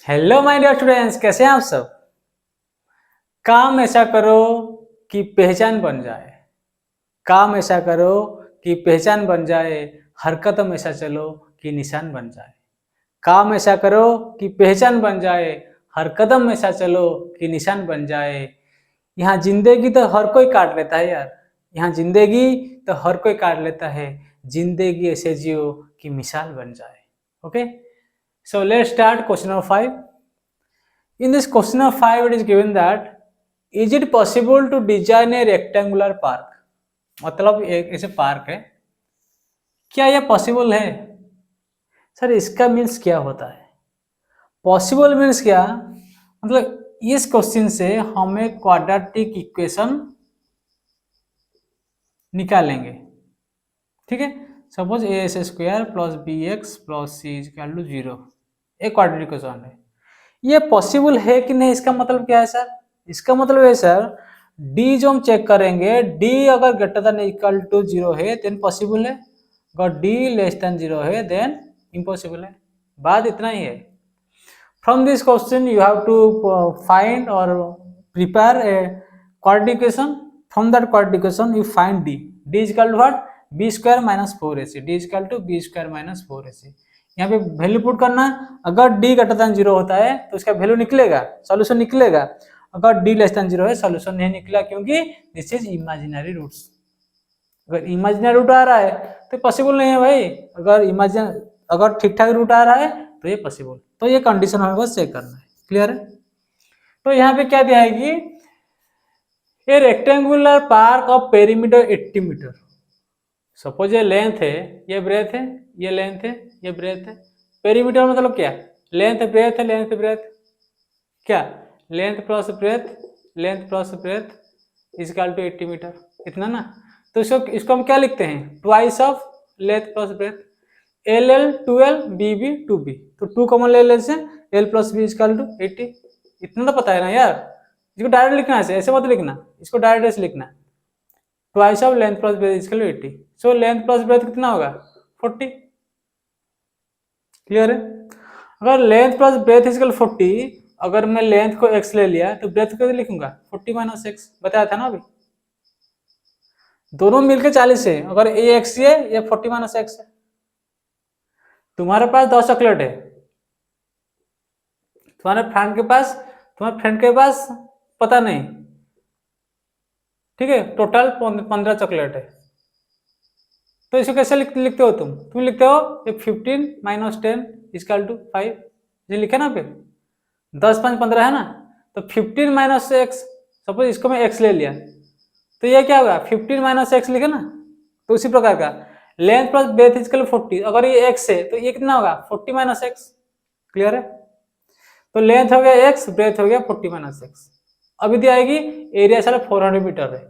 Hello my dear students, कैसे हैं आप सब। काम ऐसा करो कि पहचान बन जाए। काम ऐसा करो कि पहचान बन जाए। हर कदम ऐसा चलो कि निशान बन जाए। काम ऐसा करो कि पहचान बन जाए। हर कदम ऐसा चलो कि निशान बन जाए। यहाँ जिंदगी तो हर कोई काट लेता है यार। यहाँ जिंदगी तो हर कोई काट लेता है। जिंदगी ऐसे जियो कि मिसाल बन जाए। Okay, so let's start question number 5। In this question of 5, it is given that is it possible to design a rectangular park? मतलब एक ऐसे पार्क है, क्या यह पॉसिबल है? सर इसका मीन्स क्या होता है? पॉसिबल मीन्स क्या, मतलब इस क्वेश्चन से हम एक क्वाड्रेटिक इक्वेशन निकालेंगे। ठीक है, suppose A x square plus B x plus C equal to 0 एक क्वाड्रेटिक इक्वेशन है। ये पॉसिबल है कि नहीं, इसका मतलब क्या है सर? इसका मतलब है सर, डी जो हम चेक करेंगे, डी अगर ग्रेटर देन इक्वल टू 0 है देन पॉसिबल है, अगर डी लेस देन 0 है देन इम्पॉसिबल है। बात इतना ही है। From this question you have to find और prepare a quadratic equation. From that quadratic equation you find d. D is equal to what? b square minus 4ac. D is equal to b square minus 4ac. यहाँ पे value put करना, अगर d greater than 0 होता है तो इसका value निकलेगा, solution निकलेगा। अगर d लेस देन 0 है सॉल्यूशन नहीं निकला, क्योंकि दिस इज इमेजिनरी रूट्स। अगर इमेजिनरी रूट आ रहा है तो पॉसिबल नहीं है भाई। अगर ठीक ठाक रूट आ रहा है तो ये पॉसिबल। तो ये कंडीशन हमें बस चेक करना है। क्लियर है? तो यहाँ पे क्या दिया है कि a rectangular park of perimeter 80 metre. Suppose ये लेंथ है, ये ब्रेथ है, ये लेंथ है, ये ब्रेथ है। पेरीमीटर मतलब क्या? लेंथ ब्रेथ है, लेंथ ब्रेथ क्या? Length plus breadth, length plus breadth equal to 80 metre, इतना ना। तो इसको हम क्या लिखते हैं? Twice of length plus breadth. L L 12, B B 2b, तो 2 कॉमन ले लेने से L plus B equal to 80। इतना तो पता है ना यार। इसको डायरेक्ट लिखना है, ऐसे मत लिखना, इसको डायरेक्ट ऐसे लिखना। Twice of length plus breadth equal to 80। So length plus breadth कितना होगा? 40। क्लियर है? अगर लेंथ प्लस ब्रेथ इजकल 40, अगर मैं लेंथ को x ले लिया तो ब्रेथ को लिखूंगा 40 माइनस एक्स, बताया था ना अभी। दोनों मिलकर 40 है, अगर ये x है या 40 माइनस एक्स है। तुम्हारे पास 10 चॉकलेट है, तुम्हारे फ्रेंड के पास पता नहीं, ठीक है, टोटल 15 चॉकलेट है। तो इसको कैसे लिखते हो तुम लिखते हो 15 माइनस 10 इजकल टू 5, ये लिखे ना फिर 10 5 15 है ना। तो 15 माइनस एक्स, सपोज इसको मैं x ले लिया तो ये क्या होगा? 15 माइनस एक्स लिखे ना। तो उसी प्रकार का लेंथ प्लस ब्रेथ इजकल 40, अगर ये x है तो ये कितना होगा? 40 माइनस एक्स। क्लियर है? तो लेंथ हो गया x, ब्रेथ हो गया 40 माइनस एक्स। अभी दी आएगी एरिया सारा 400 मीटर है,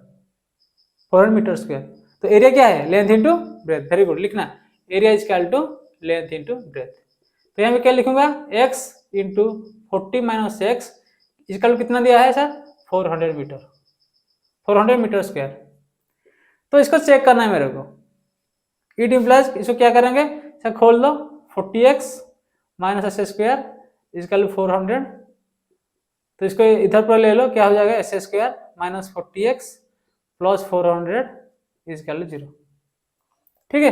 400 मीटर स्क्वायर। तो एरिया क्या है? Length into breadth. Very good, लिखना area is equal to length into breadth. तो यहाँ पे क्या लिखूंगा? x इंटू 40 माइनस एक्स इजकल कितना दिया है सर? 400 metre, 400 metre square. तो इसको चेक करना है मेरे को। इट इम्प्लाइज, इसको क्या करेंगे सर? खोल दो 40x minus S square is equal 400। तो इसको इधर पर ले लो, क्या हो जाएगा? X square minus 40x plus 400 equal 0। ठीक है,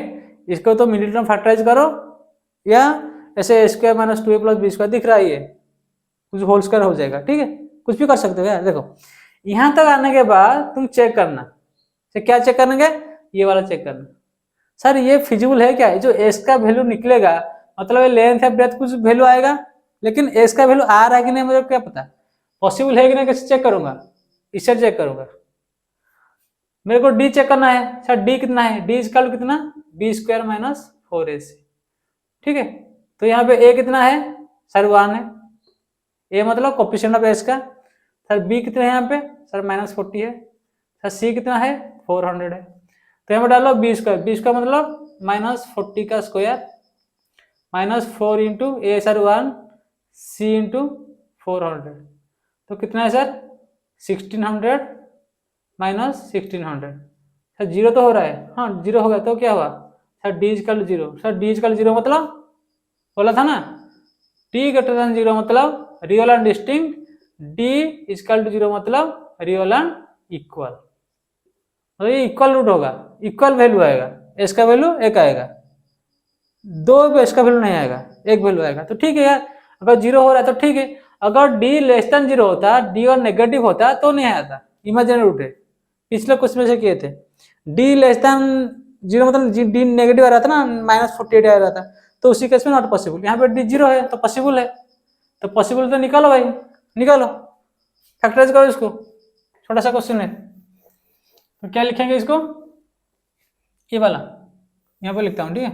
इसको तो मिनट में फैक्टराइज करो, या ऐसे square minus 2a plus b square दिख रहा है, ये कुछ होल स्क्वायर हो जाएगा। ठीक है, कुछ भी कर सकते हो यार। देखो यहां तक आने के बाद तुम चेक करना, तो क्या चेक करेंगे? ये वाला चेक करना। सर ये फिजिबल है क्या? जो एस का वैल्यू निकलेगा, मतलब ये लेंथ है ब्रेथ कुछ वैल्यू आएगा, लेकिन एस का वैल्यू आ रहा है कि नहीं मुझे क्या पता? पॉसिबल है कि नहीं, कैसे चेक करूंगा? इससे चेक करूंगा। मेरे को डी चेक करना है। सर डी कितना है? डी इजकल कितना? B square minus 4ac। ठीक है, तो यहाँ पे ए कितना है? सर 1 है। ए मतलब कोफिशिएंट ऑफ एस का। सर बी कितना है यहाँ पे? सर माइनस 40 है। सर सी कितना है? 400 है। तो यहाँ पे डालो बी स्क्वायर, बी स्क्वायर मतलब माइनस 40 का स्क्वायर माइनस 4 इंटू ए सर 1 सी इंटू 400। तो कितना है सर? 1600 माइनस 1600। सर जीरो तो हो रहा है, हाँ जीरो हो गया। तो क्या हुआ sir? D is equal 0। Sir D is equal 0 मतलब बोला था ना टी ग्रेटर देन 0 मतलब real and distinct, D equal to 0 मतलब रियल एंड इक्वल। तो ये इक्वल रूट होगा, इक्वल वैल्यू आएगा, एस का वैल्यू एक आएगा, दो एस का वैल्यू नहीं आएगा, एक वैल्यू आएगा। तो ठीक है यार, अगर 0 हो रहा है तो ठीक है। अगर डी लेस देन 0 होता, डी और नेगेटिव होता तो नहीं आता, इमेजिनरी रूट है, पिछले क्वेश्चन में से किए थे। डी लेस देन 0 मतलब डी नेगेटिव आ रहा था ना, -48 आ रहा था, तो उसी केस में नॉट पॉसिबल। यहाँ पे डी 0 है तो पॉसिबल है, तो पॉसिबल तो निकालो भाई, निकालो, फैक्टराइज करो इसको, छोटा सा क्वेश्चन है। तो क्या लिखेंगे इसको, ये वाला यहाँ पे लिखता हूँ, ठीक है,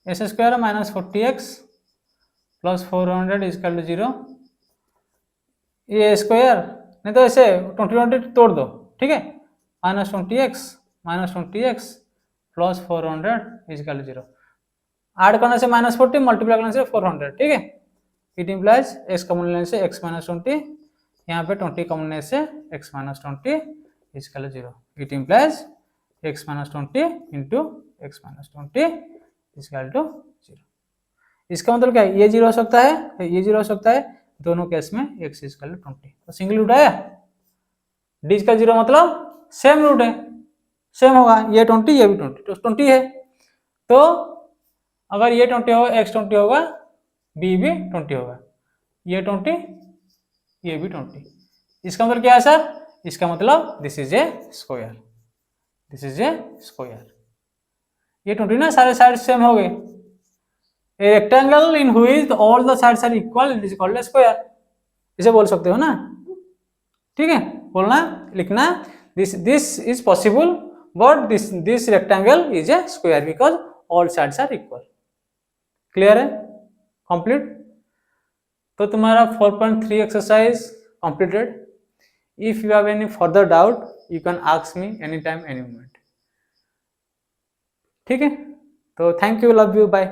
S square -40x plus 400 is equal to 0, ये स्क्वायर नहीं तो ऐसे 20 तोड़ दो, ठीक है, -20x plus 400 is equal to 0, add करने से -40 मल्टीप्लाई करने से 400, ठीक है। इट इम्प्लाइज x कॉमन लेने से x -20, यहाँ पे 20 कॉमन लेने से x -20 is equal to 0। It implies x -20 into x -20 is equal to 0। इसका मतलब क्या है, ये 0 हो सकता है, ये 0 हो सकता है, दोनों केस में x इजकल टू 20। तो सिंगल रूट आया, d का 0 मतलब सेम रूट है, सेम होगा, ये 20 ये भी 20, तो 20 है। तो अगर ये 20 होगा, x 20 होगा, b भी 20 होगा, ये 20 ये भी 20। इसका मतलब क्या है सर, इसका मतलब this is a square, this is a square. ये 20 ना सारे साइड सेम हो गए, a rectangle in which all the sides are equal it is called a square, इसे बोल सकते हो ना, ठीक है, बोलना लिखना, this is possible but this rectangle is a square because all sides are equal. Clear है, कंप्लीट। तो तुम्हारा 4.3 exercise completed. If you have any further doubt you can ask me any time any moment, ठीक है। तो thank you, love you, bye.